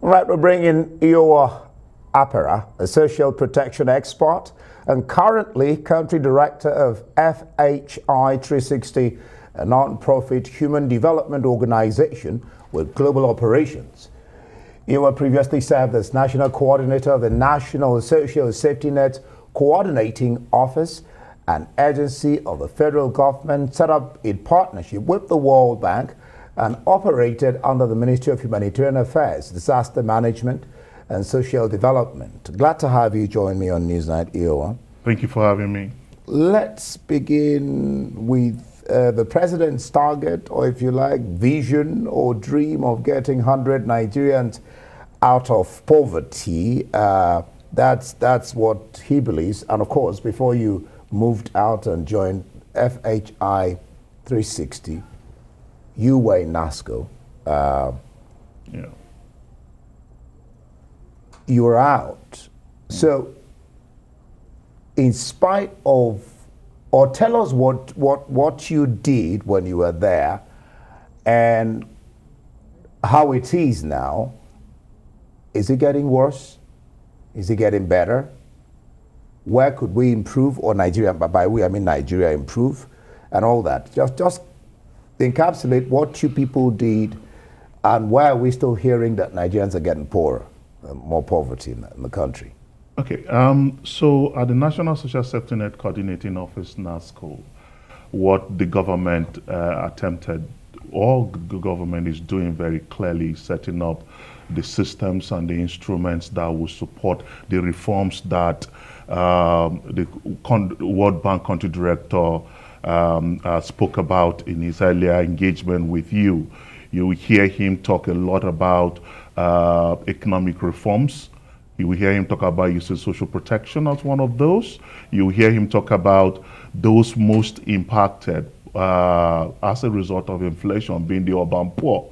Right, we're bringing Iorwa Apera, a social protection expert and currently country director of FHI 360, a non-profit human development organization with global operations. Iorwa previously served as national coordinator of the National Social Safety Net Coordinating Office, an agency of the federal government set up in partnership with the World Bank and operated under the Ministry of Humanitarian Affairs, Disaster Management and Social Development. Glad to have you join me on Newsnight, Iorwa. Thank you for having me. Let's begin with the president's target, or if you like, vision or dream of getting 100 Nigerians out of poverty. That's what he believes. And of course, before you moved out and joined FHI 360, you were in NASCO. You were out. So, in spite of, or tell us what you did when you were there and how it is now. Is it getting worse? Is it getting better? Where could we improve, or Nigeria, by we I mean Nigeria, improve, and all that? Just encapsulate what you people did, and why are we still hearing that Nigerians are getting poorer, more poverty in the country? Okay, so at the National Social Safety Net Coordinating Office, NASCO, what the government attempted, all the government is doing very clearly, setting up the systems and the instruments that will support the reforms that the World Bank Country Director spoke about in his earlier engagement with you. You will hear him talk a lot about economic reforms. You will hear him talk about using social protection as one of those. You will hear him talk about those most impacted as a result of inflation, being the urban poor.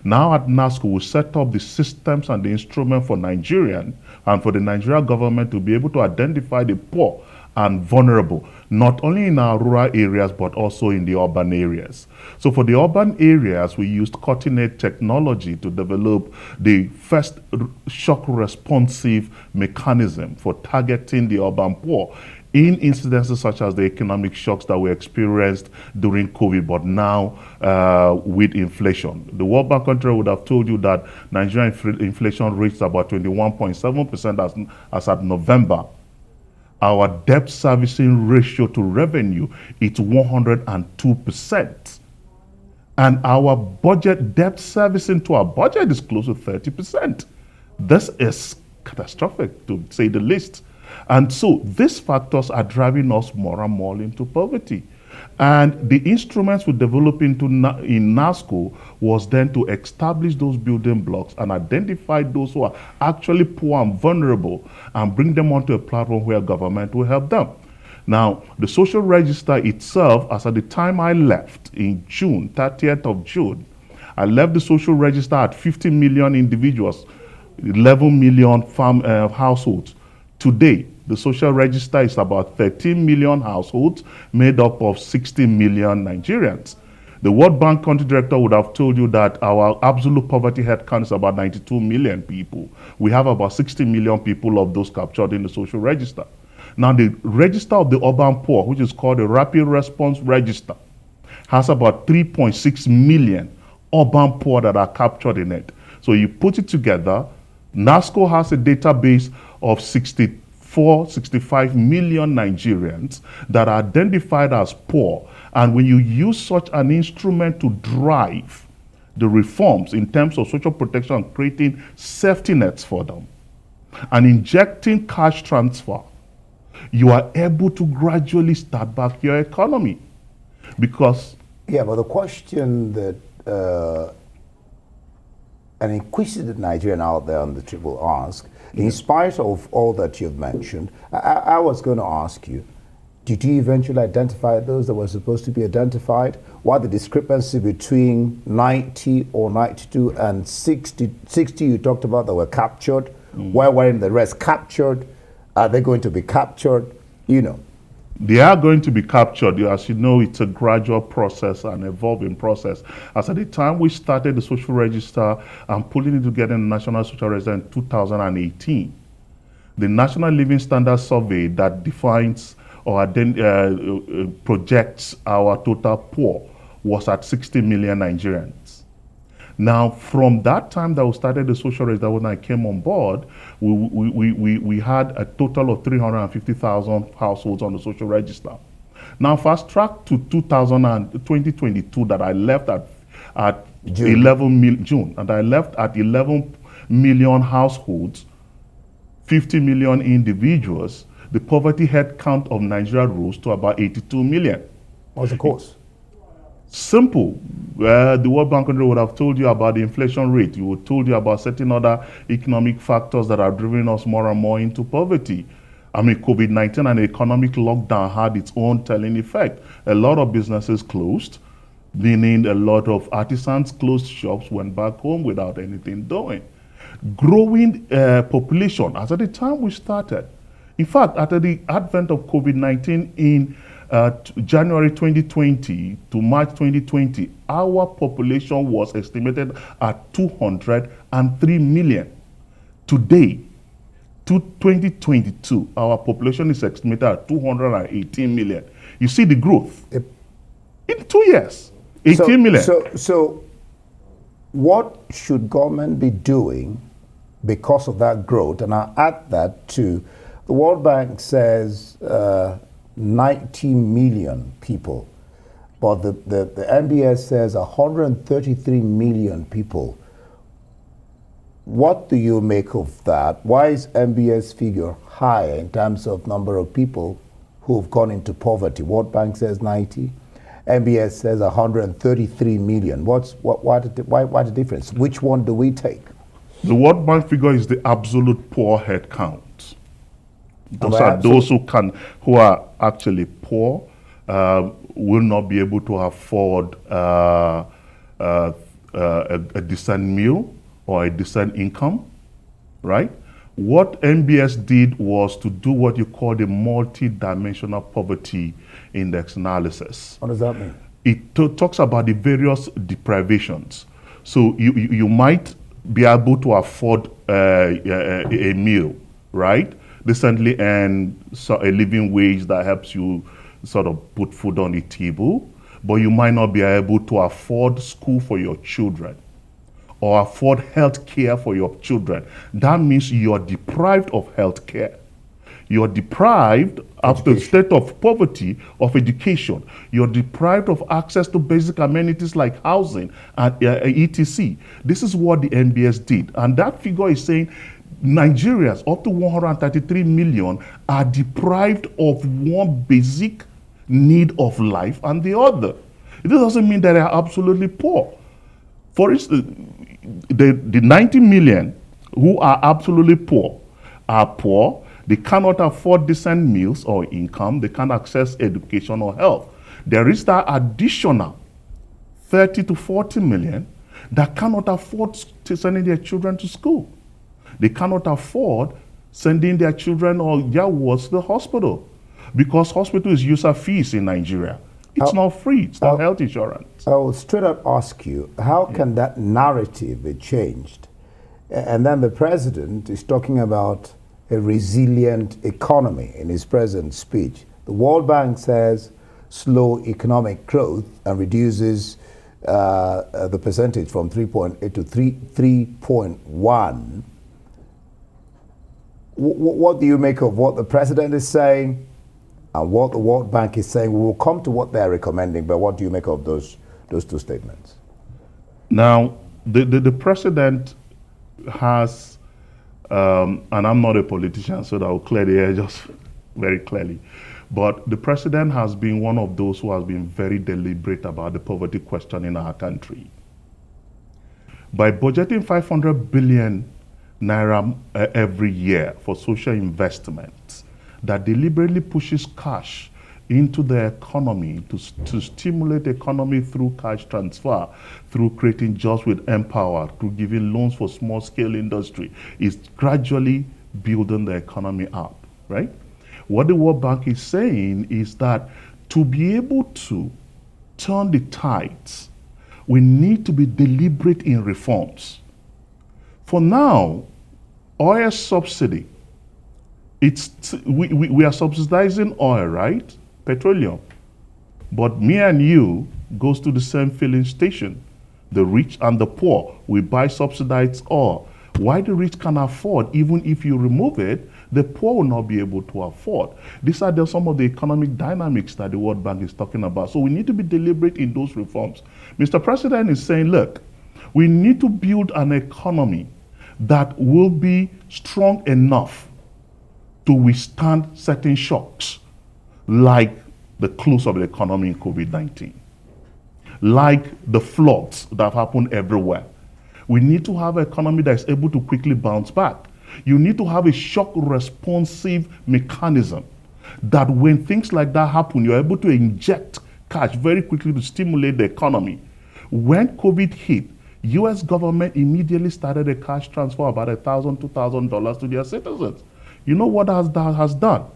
Now at NASCO, we set up the systems and the instrument for Nigerian and for the Nigerian government to be able to identify the poor and vulnerable, not only in our rural areas, but also in the urban areas. So for the urban areas, we used cutting-edge technology to develop the first shock responsive mechanism for targeting the urban poor in incidences such as the economic shocks that we experienced during COVID, but now with inflation. The World Bank country would have told you that Nigerian inflation reached about 21.7% as at November. Our debt servicing ratio to revenue is 102%. And our budget debt servicing to our budget is close to 30%. This is catastrophic, to say the least. And so these factors are driving us more and more into poverty. And the instruments we developed in NASCO was then to establish those building blocks and identify those who are actually poor and vulnerable and bring them onto a platform where government will help them. Now, the social register itself, as at the time I left in June, 30th of June, I left the social register at 50 million individuals, 11 million households. Today, the social register is about 13 million households made up of 60 million Nigerians. The World Bank Country Director would have told you that our absolute poverty headcount is about 92 million people. We have about 60 million people of those captured in the social register. Now, the register of the urban poor, which is called the Rapid Response Register, has about 3.6 million urban poor that are captured in it. So you put it together, NASCO has a database of 65 million Nigerians that are identified as poor. And when you use such an instrument to drive the reforms in terms of social protection and creating safety nets for them and injecting cash transfer, you are able to gradually start back your economy. Because... Yeah, but the question that an inquisitive Nigerian out there on the trip will ask, in spite of all that you've mentioned, I was going to ask you, did you eventually identify those that were supposed to be identified? What the discrepancy between 90 or 92 and 60 you talked about that were captured? Why weren't the rest captured? Are they going to be captured? You know. They are going to be captured. As you know, it's a gradual process, an evolving process. As at the time we started the social register and pulling it together in the National Social Register in 2018, the National Living Standards Survey that defines or projects our total poor was at 60 million Nigerians. Now, from that time that we started the social register, when I came on board, we had a total of 350,000 households on the social register. Now, fast track to 2022 that I left at June, and I left at 11 million households, 50 million individuals. The poverty head count of Nigeria rose to about 82 million. What's the cause? Simple. The World Bank would have told you about the inflation rate. It would told you about certain other economic factors that are driving us more and more into poverty. I mean, COVID-19 and economic lockdown had its own telling effect. A lot of businesses closed, meaning a lot of artisans closed shops, went back home without anything doing. Growing population, as at the time we started. In fact, after the advent of COVID-19 in January 2020 to March 2020, our population was estimated at 203 million. Today, to 2022, our population is estimated at 218 million. You see the growth. In 2 years, 18 million. So what should government be doing because of that growth? And I'll add that to the World Bank says 90 million people, but the MBS says 133 million people. What do you make of that? Why is MBS figure higher in terms of number of people who have gone into poverty? World Bank says 90, MBS says 133 million. Why the difference? Which one do we take? The World Bank figure is the absolute poor head count. Those are those who are actually poor, will not be able to afford a decent meal or a decent income, right? What MBS did was to do what you call the multi-dimensional poverty index analysis. What does that mean? It talks about the various deprivations. So you might be able to afford a meal, right? Decently earn a living wage that helps you sort of put food on the table, but you might not be able to afford school for your children or afford health care for your children. That means you're deprived of health care. You're deprived of the state of poverty of education. You're deprived of access to basic amenities like housing and etc. This is what the MBS did. And that figure is saying Nigerians, up to 133 million, are deprived of one basic need of life and the other. It doesn't mean that they are absolutely poor. For instance, the 90 million who are absolutely poor are poor. They cannot afford decent meals or income. They can't access education or health. There is that additional 30 to 40 million that cannot afford sending their children to school. They cannot afford sending their children or their wards to the hospital because hospital is user fees in Nigeria. It's not free. It's not health insurance. I will straight up ask you, how can that narrative be changed? And then the president is talking about a resilient economy in his present speech. The World Bank says slow economic growth and reduces the percentage from 3.8 to 3.1. What do you make of what the president is saying and what the World Bank is saying? We will come to what they're recommending, but what do you make of those two statements? Now, the president has, and I'm not a politician, so that will clear the air just very clearly, but the president has been one of those who has been very deliberate about the poverty question in our country. By budgeting 500 billion naira every year for social investments that deliberately pushes cash into the economy to stimulate the economy through cash transfer, through creating jobs with Empower, through giving loans for small-scale industry, is gradually building the economy up, right? What the World Bank is saying is that to be able to turn the tides, we need to be deliberate in reforms. For now, oil subsidy, we are subsidizing oil, right? Petroleum. But me and you goes to the same filling station. The rich and the poor, we buy subsidized oil. Why the rich can afford, even if you remove it, the poor will not be able to afford. These are some of the economic dynamics that the World Bank is talking about. So we need to be deliberate in those reforms. Mr. President is saying, look, we need to build an economy that will be strong enough to withstand certain shocks, like the close of the economy in COVID-19, like the floods that have happened everywhere. We need to have an economy that is able to quickly bounce back. You need to have a shock responsive mechanism that when things like that happen, you're able to inject cash very quickly to stimulate the economy. When COVID hit, US government immediately started a cash transfer about $1,000, $2,000 to their citizens. You know what that has done?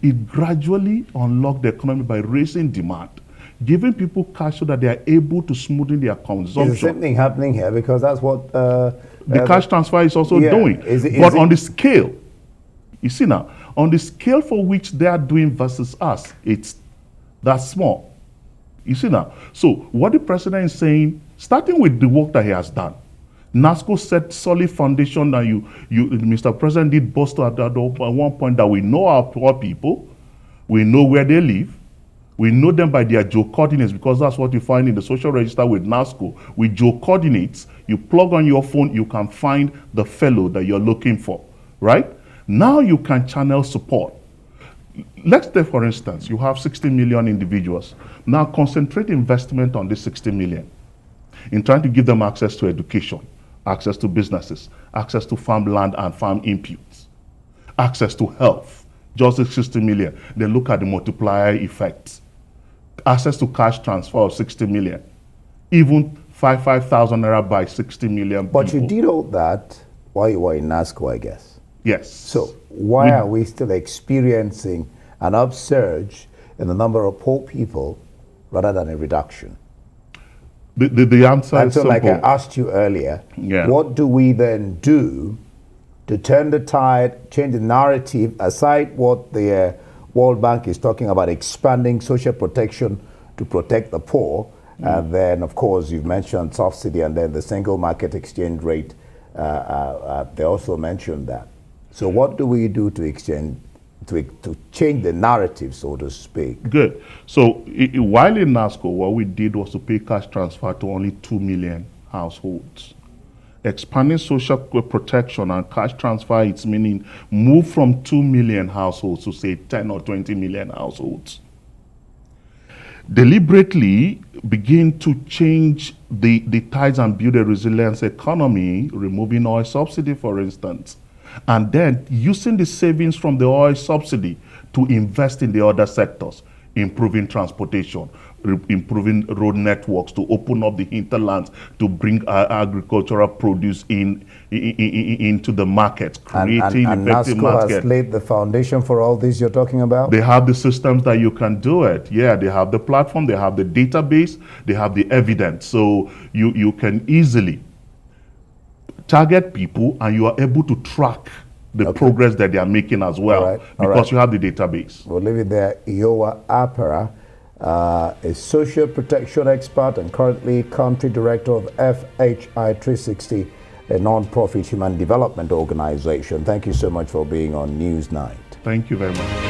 It gradually unlocked the economy by raising demand, giving people cash so that they are able to smoothen their consumption. Is the same thing happening here? Because that's what the cash transfer is also doing. But on the scale, you see now, on the scale for which they are doing versus us, that's small. You see now. So what the president is saying, starting with the work that he has done, NASCO set solid foundation that Mr. President did boast at one point that we know our poor people, we know where they live, we know them by their geo coordinates, because that's what you find in the social register with NASCO. With geo coordinates, you plug on your phone, you can find the fellow that you're looking for, right? Now you can channel support. Let's say, for instance, you have 60 million individuals. Now concentrate investment on this 60 million in trying to give them access to education, access to businesses, access to farmland and farm inputs, access to health, just 60 million. Then look at the multiplier effect. Access to cash transfer of 60 million, even 5,000 naira by 60 million people. But you did all that while you were in NASCO, I guess. Yes. So why are we still experiencing an upsurge in the number of poor people rather than a reduction? The answer is simple. Like I asked you earlier, what do we then do to turn the tide, change the narrative, aside what the World Bank is talking about, expanding social protection to protect the poor, and then, of course, you've mentioned subsidy, and then the single market exchange rate, they also mentioned that. So what do we do to change the narrative, so to speak? Good. So while in NASCO, what we did was to pay cash transfer to only 2 million households. Expanding social protection and cash transfer, it's meaning move from 2 million households to say 10 or 20 million households. Deliberately begin to change the tides and build a resilient economy, removing oil subsidy, for instance, and then using the savings from the oil subsidy to invest in the other sectors, improving transportation, improving road networks, to open up the hinterlands, to bring agricultural produce into the market, creating and effective NASCO market. has laid the foundation for all this you're talking about? They have the systems that you can do it. Yeah, they have the platform, they have the database, they have the evidence. So you can easily target people, and you are able to track the progress that they are making as well, because you have the database. We'll leave it there. Iorwa Apera, a social protection expert and currently country director of FHI 360, a non-profit human development organization. Thank you so much for being on News Night. Thank you very much.